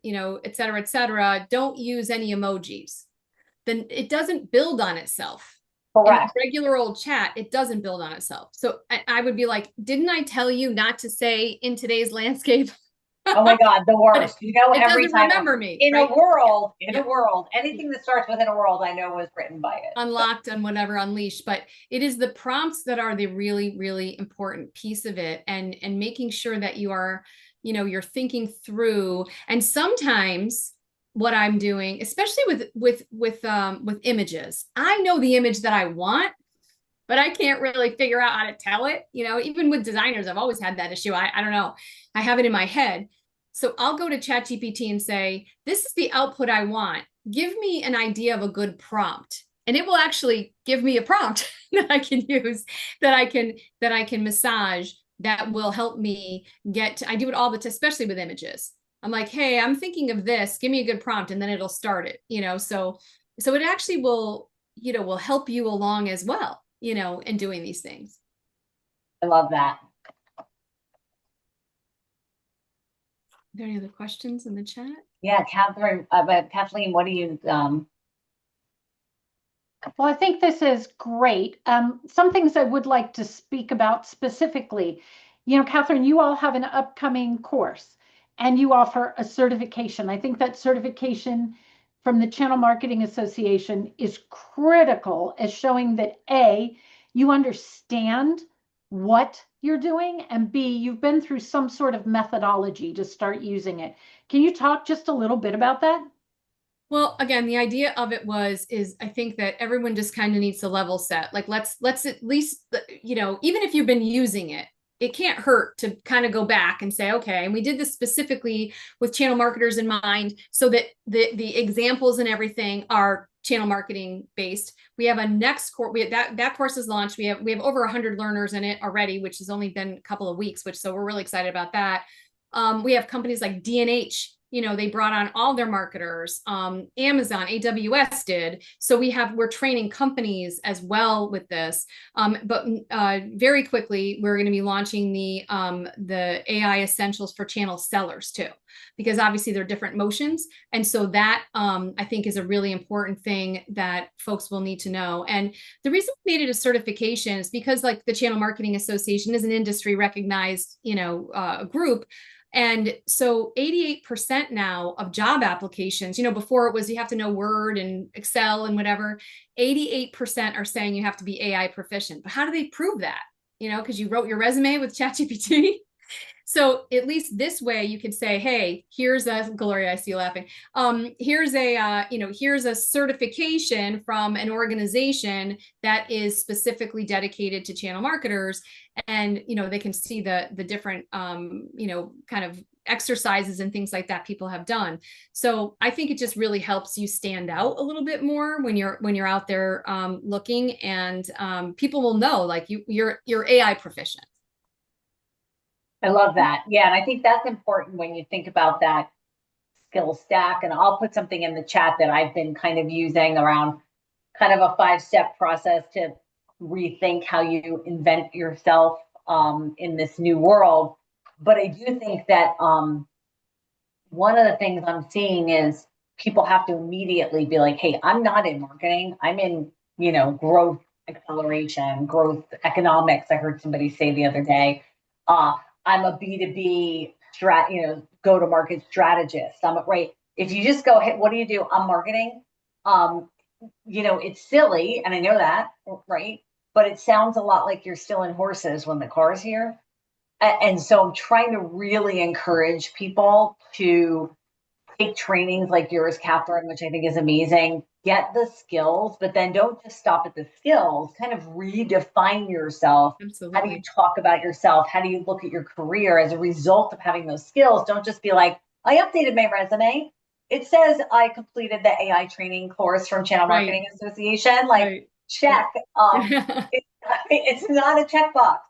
et cetera, don't use any emojis, then it doesn't build on itself. Correct. In regular old chat, it doesn't build on itself. So I would be like, didn't I tell you not to say in today's landscape? Oh my God, the worst. Every time remember me in right? a world, anything that starts with in a world, I know was written by it. Unlocked and whatever, unleashed. But it is the prompts that are the really, really important piece of it, and making sure that you are, you're thinking through. And sometimes what I'm doing, especially with images. I know the image that I want, but I can't really figure out how to tell it. You know, even with designers, I've always had that issue. I don't know. I have it in my head. So I'll go to ChatGPT and say, this is the output I want. Give me an idea of a good prompt. And it will actually give me a prompt that I can use, that I can massage, that will help me I do it all the time, especially with images. I'm like, hey, I'm thinking of this. Give me a good prompt, and then it'll start it, you know. So it actually will, you know, will help you along as well, you know, in doing these things. I love that. Are there any other questions in the chat? Yeah, Catherine, but Kathleen, what do you, Well, I think this is great. Some things I would like to speak about specifically. You know, Catherine, you all have an upcoming course and you offer a certification. I think that certification from the Channel Marketing Association is critical as showing that A, you understand what you're doing, and B, you've been through some sort of methodology to start using it. Can you talk just a little bit about that? Well, again, the idea of it is I think that everyone just kind of needs to level set. Like, let's at least, you know, even if you've been using it, it can't hurt to kind of go back and say, okay, and we did this specifically with channel marketers in mind, so that the examples and everything are channel marketing based. We have a next course. That course is launched. We have over 100 learners in it already, which has only been a couple of weeks, so we're really excited about that. We have companies like D&H. You know, they brought on all their marketers. Amazon, AWS did. So we're training companies as well with this. But very quickly, we're going to be launching the AI essentials for channel sellers too, because obviously there are different motions. And so that I think is a really important thing that folks will need to know. And the reason we made it a certification is because, like, the Channel Marketing Association is an industry recognized, you know, group. And so 88% now of job applications, you know, before it was you have to know Word and Excel and whatever, 88% are saying you have to be AI proficient. But how do they prove that? You know, because you wrote your resume with ChatGPT. So at least this way you could say, hey, here's Gloria, I see you laughing. Here's a certification from an organization that is specifically dedicated to channel marketers. And, you know, they can see the different, you know, kind of exercises and things like that people have done. So I think it just really helps you stand out a little bit more when you're out there looking, and people will know, like, you're AI proficient. I love that. Yeah, and I think that's important when you think about that skill stack. And I'll put something in the chat that I've been kind of using around kind of a 5-step process to rethink how you invent yourself in this new world. But I do think that one of the things I'm seeing is people have to immediately be like, hey, I'm not in marketing. I'm in, you know, growth acceleration, growth economics. I heard somebody say the other day. I'm a B2B go-to-market strategist. Right. If you just go, hey, what do you do? I'm marketing. You know, it's silly, and I know that, right? But it sounds a lot like you're still in horses when the car's here. And so I'm trying to really encourage people to take trainings like yours, Catherine, which I think is amazing. Get the skills, but then don't just stop at the skills. Kind of redefine yourself. Absolutely. How do you talk about yourself? How do you look at your career as a result of having those skills? Don't just be like, I updated my resume. It says I completed the AI training course from Channel Marketing Association. Like, check. It's not a checkbox.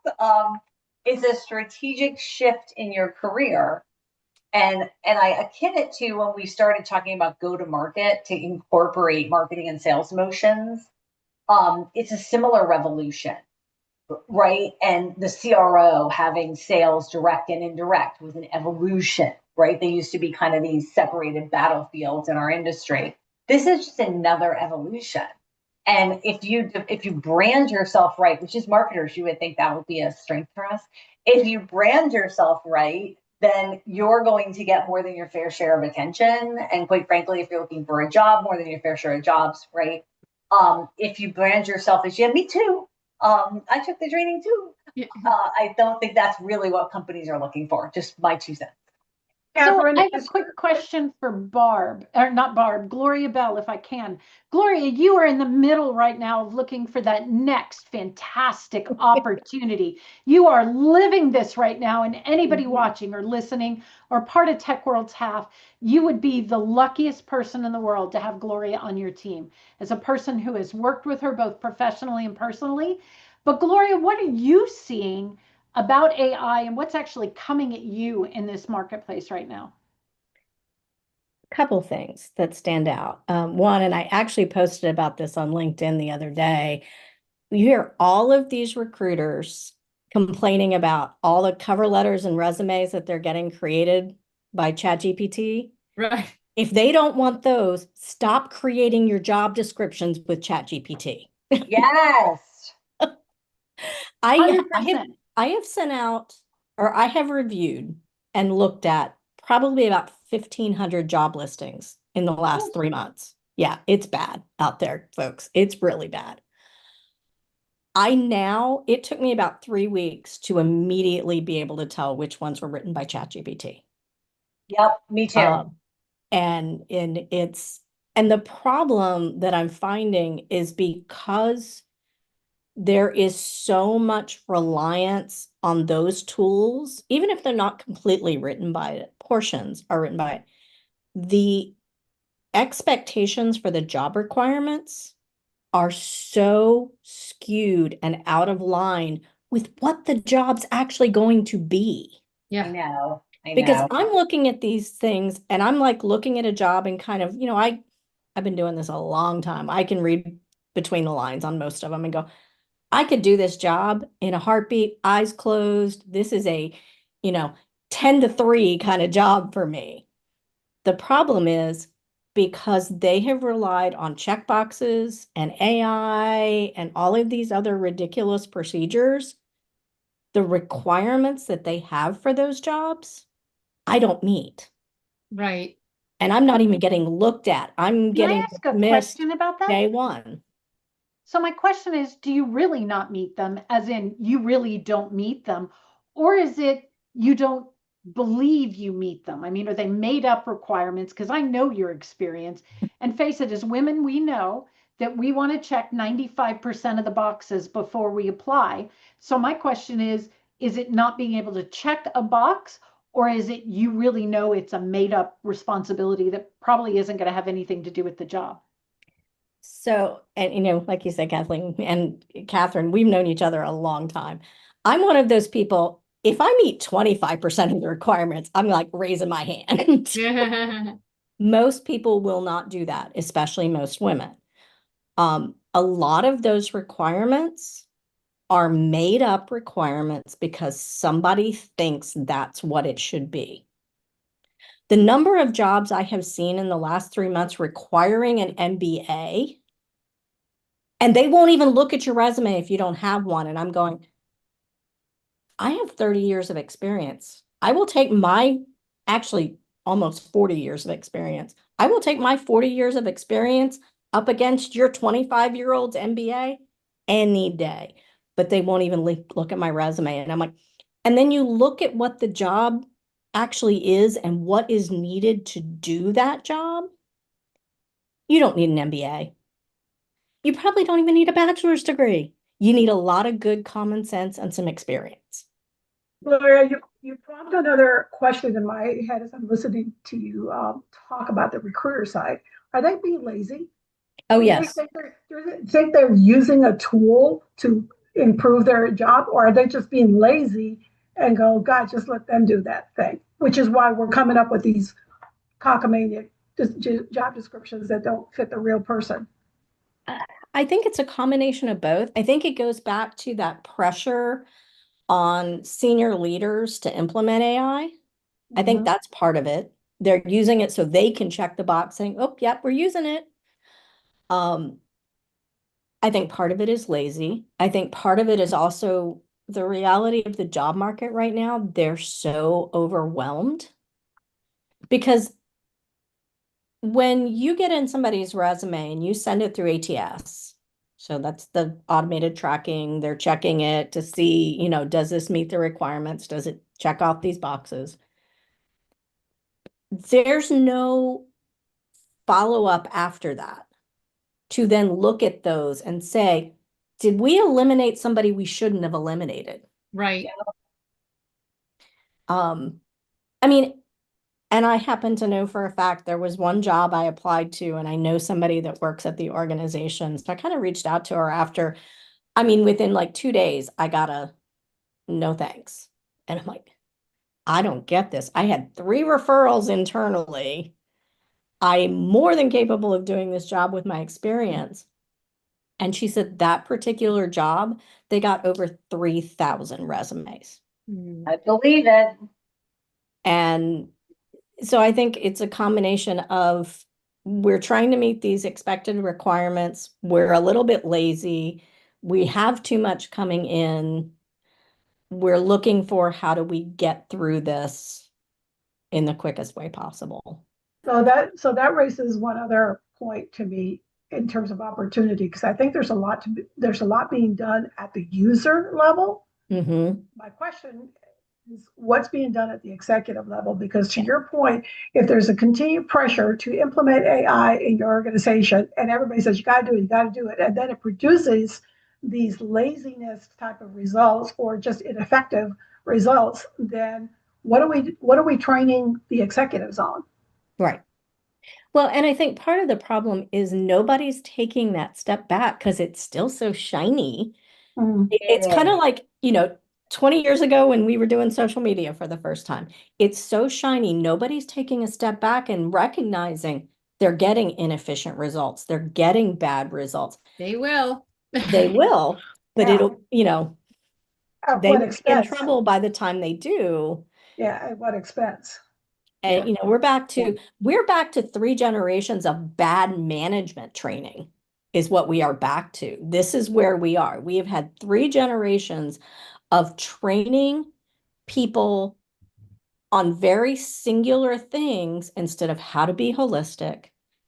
It's a strategic shift in your career. And I akin it to when we started talking about go-to-market to incorporate marketing and sales motions. It's a similar revolution, right? And the CRO having sales direct and indirect was an evolution, right? They used to be kind of these separated battlefields in our industry. This is just another evolution. And if you brand yourself right, which is marketers, you would think that would be a strength for us. If you brand yourself right, then you're going to get more than your fair share of attention. And quite frankly, if you're looking for a job, more than your fair share of jobs, right? If you brand yourself as, yeah, me too. I took the training too. I don't think that's really what companies are looking for. Just my 2 cents. So Catherine, I have a quick question for Barb, or not Barb, Gloria Bell, if I can. Gloria, you are in the middle right now of looking for that next fantastic opportunity. You are living this right now, and anybody watching or listening or part of Tech World's half, you would be the luckiest person in the world to have Gloria on your team as a person who has worked with her both professionally and personally. But Gloria, what are you seeing about AI and what's actually coming at you in this marketplace right now? Couple things that stand out. One, and I actually posted about this on LinkedIn the other day. You hear all of these recruiters complaining about all the cover letters and resumes that they're getting created by ChatGPT. Right. If they don't want those, stop creating your job descriptions with ChatGPT. Yes. I 100%. have sent out, or I have reviewed and looked at probably about 1,500 job listings in the last 3 months. Yeah, it's bad out there, folks. It's really bad. It took me about 3 weeks to immediately be able to tell which ones were written by ChatGPT. Yep, me too. And the problem that I'm finding is because there is so much reliance on those tools, even if they're not completely written by it, portions are written by it. The expectations for the job requirements are so skewed and out of line with what the job's actually going to be. I know. Because I'm looking at these things and I'm like looking at a job and kind of, I've been doing this a long time. I can read between the lines on most of them and go, I could do this job in a heartbeat, eyes closed. This is a, 10 to 3 kind of job for me. The problem is because they have relied on checkboxes and AI and all of these other ridiculous procedures, the requirements that they have for those jobs, I don't meet. Right. And I'm not even getting looked at. I'm Can I getting ask a missed question about that? day one. So my question is, do you really not meet them, as in you really don't meet them? Or is it you don't believe you meet them? I mean, are they made up requirements? Because I know your experience. And face it, as women, we know that we want to check 95% of the boxes before we apply. So my question is it not being able to check a box? Or is it you really know it's a made up responsibility that probably isn't going to have anything to do with the job? So, and like you said, Kathleen and Catherine, we've known each other a long time. I'm one of those people, if I meet 25% of the requirements, I'm like raising my hand. Most people will not do that, especially most women. A lot of those requirements are made up requirements because somebody thinks that's what it should be. The number of jobs I have seen in the last 3 months requiring an MBA, and they won't even look at your resume if you don't have one. And I'm going, I have 30 years of experience. I will take actually almost 40 years of experience. I will take my 40 years of experience up against your 25-year-old's MBA any day. But they won't even look at my resume. And I'm like, and then you look at what the job actually is and what is needed to do that job. You don't need an MBA. You probably don't even need a bachelor's degree. You need a lot of good common sense and some experience. Gloria, you prompted another question in my head as I'm listening to you talk about the recruiter side. Are they being lazy? Oh, Do yes. they think they're using a tool to improve their job, or are they just being lazy and go, God, just let them do that thing? Which is why we're coming up with these cockamamie job descriptions that don't fit the real person. I think it's a combination of both. I think it goes back to that pressure on senior leaders to implement AI. I think that's part of it. They're using it so they can check the box saying, oh, yep, we're using it. I think part of it is lazy. I think part of it is also the reality of the job market right now. They're so overwhelmed because when you get in somebody's resume and you send it through ATS, so that's the automated tracking, they're checking it to see, does this meet the requirements? Does it check off these boxes? there's no follow-up after that to then look at those and say, did we eliminate somebody we shouldn't have eliminated? Right. I mean, and I happen to know for a fact there was one job I applied to, and I know somebody that works at the organization. So I kind of reached out to her after, I mean, within like 2 days, I got a no thanks. And I'm like, I don't get this. I had 3 referrals internally. I'm more than capable of doing this job with my experience. And she said that particular job, they got over 3,000 resumes. I believe it. And so I think it's a combination of we're trying to meet these expected requirements. We're a little bit lazy. We have too much coming in. We're looking for how do we get through this in the quickest way possible. So that raises one other point to me in terms of opportunity, because I think there's a lot being done at the user level. Mm-hmm. My question is what's being done at the executive level? Because to your point, if there's a continued pressure to implement AI in your organization and everybody says you got to do it, and then it produces these laziness type of results or just ineffective results, then what are we training the executives on? Right. Well, and I think part of the problem is nobody's taking that step back because it's still so shiny. It's kind of like, 20 years ago when we were doing social media for the first time. It's so shiny. Nobody's taking a step back and recognizing they're getting inefficient results. They're getting bad results. They will. They will, but Yeah. it'll, At they what will be in expense? trouble by the time they do. Yeah, at what expense? And, we're back to 3 generations of bad management training is what we are back to. This is where we are. We have had 3 generations of training people on very singular things instead of how to be holistic,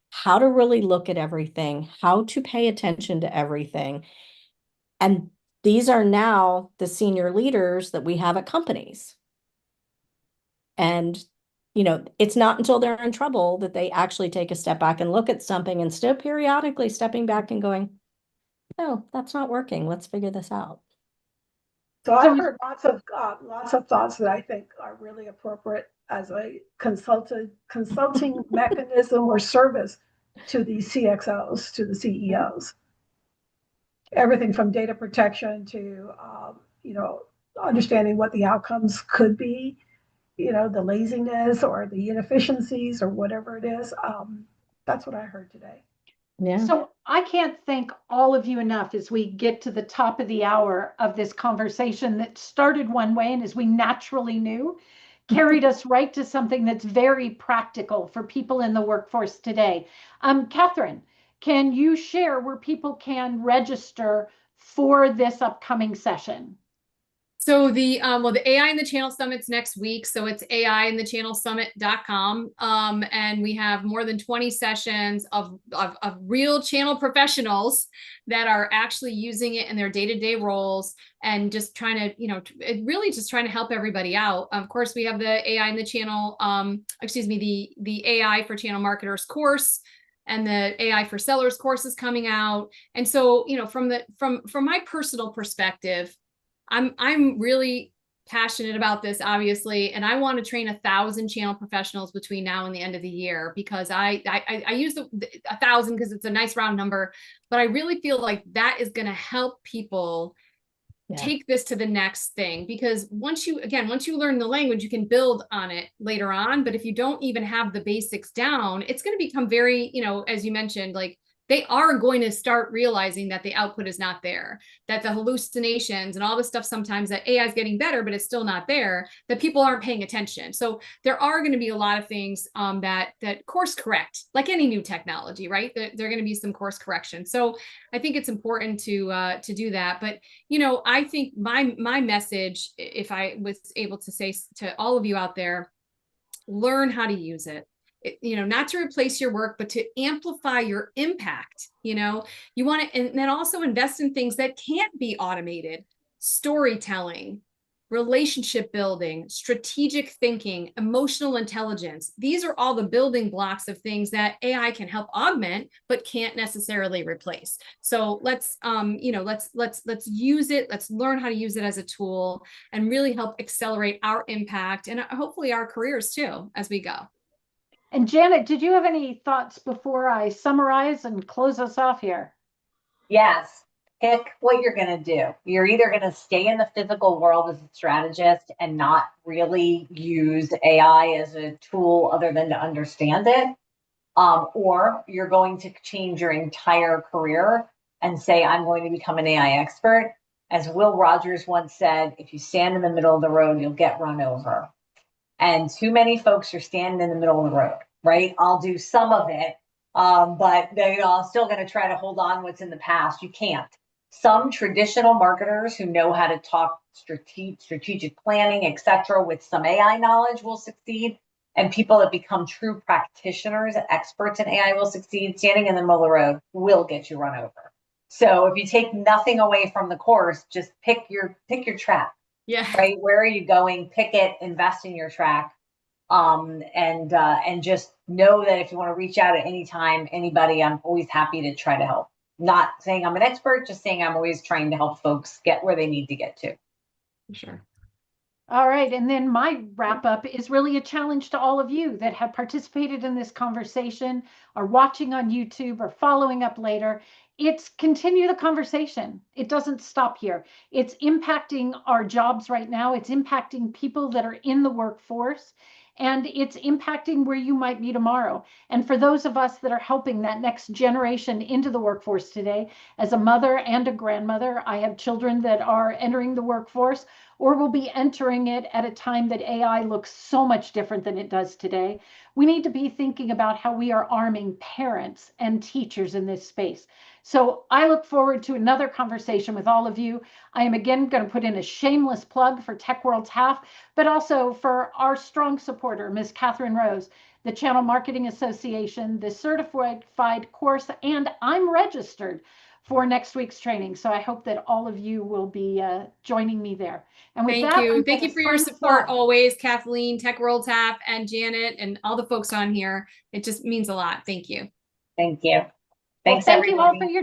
how to really look at everything, how to pay attention to everything. And these are now the senior leaders that we have at companies. And, it's not until they're in trouble that they actually take a step back and look at something and still periodically stepping back and going, oh, that's not working. Let's figure this out. So I've heard lots of thoughts that I think are really appropriate as a consulting mechanism or service to the CXOs, to the CEOs. Everything from data protection to understanding what the outcomes could be, the laziness or the inefficiencies or whatever it is. That's what I heard today. Yeah. So I can't thank all of you enough as we get to the top of the hour of this conversation that started one way and as we naturally knew, carried us right to something that's very practical for people in the workforce today. Catherine, can you share where people can register for this upcoming session? So the AI in the Channel Summit's next week. So it's AIinthechannelsummit.com. And we have more than 20 sessions of real channel professionals that are actually using it in their day-to-day roles and just trying to, really just trying to help everybody out. Of course, we have the AI in the channel, the AI for channel marketers course and the AI for sellers course is coming out. And so, from my personal perspective, I'm really passionate about this, obviously, and I want to train 1,000 channel professionals between now and the end of the year because I use the 1,000 because it's a nice round number, but I really feel like that is going to help people take this to the next thing. Because once you learn the language, you can build on it later on. But if you don't even have the basics down, it's going to become very, as you mentioned, like they are going to start realizing that the output is not there, that the hallucinations and all the stuff sometimes that AI is getting better, but it's still not there, that people aren't paying attention. So there are going to be a lot of things that course correct, like any new technology, right? There are going to be some course correction. So I think it's important to do that. But, I think my message, if I was able to say to all of you out there, learn how to use it. Not to replace your work, but to amplify your impact. You want to, and then also invest in things that can't be automated. Storytelling, relationship building, strategic thinking, emotional intelligence. These are all the building blocks of things that AI can help augment, but can't necessarily replace. So let's, let's use it. Let's learn how to use it as a tool and really help accelerate our impact and hopefully our careers too, as we go. And Janet, did you have any thoughts before I summarize and close us off here? Yes. Pick what you're going to do. You're either going to stay in the physical world as a strategist and not really use AI as a tool other than to understand it, or you're going to change your entire career and say, I'm going to become an AI expert. As Will Rogers once said, if you stand in the middle of the road, you'll get run over. And too many folks are standing in the middle of the road, right? I'll do some of it, but I'm still going to try to hold on what's in the past. You can't. Some traditional marketers who know how to talk strategic planning, et cetera, with some AI knowledge will succeed. And people that become true practitioners, experts in AI will succeed. Standing in the middle of the road will get you run over. So if you take nothing away from the course, just pick your track. Yeah. Right. Where are you going? Pick it, invest in your track. And just know that if you want to reach out at any time, anybody, I'm always happy to try to help. Not saying I'm an expert, just saying I'm always trying to help folks get where they need to get to. Sure. All right. And then my wrap up is really a challenge to all of you that have participated in this conversation, are watching on YouTube or following up later. It's continue the conversation. It doesn't stop here. It's impacting our jobs right now. It's impacting people that are in the workforce, and it's impacting where you might be tomorrow. And for those of us that are helping that next generation into the workforce today, as a mother and a grandmother, I have children that are entering the workforce or will be entering it at a time that AI looks so much different than it does today. We need to be thinking about how we are arming parents and teachers in this space. So I look forward to another conversation with all of you. I am again going to put in a shameless plug for Tech World's Half, but also for our strong supporter, Ms. Catherine Rose, the Channel Marketing Association, the certified course, and I'm registered for next week's training. So I hope that all of you will be joining me there. And with Thank that, you. I'm Thank you gonna for your sign us support off. always, Kathleen, Tech World Tap, and Janet, and all the folks on here. It just means a lot. Thank you. Thank you. Well, Thanks, thank you all everybody. for your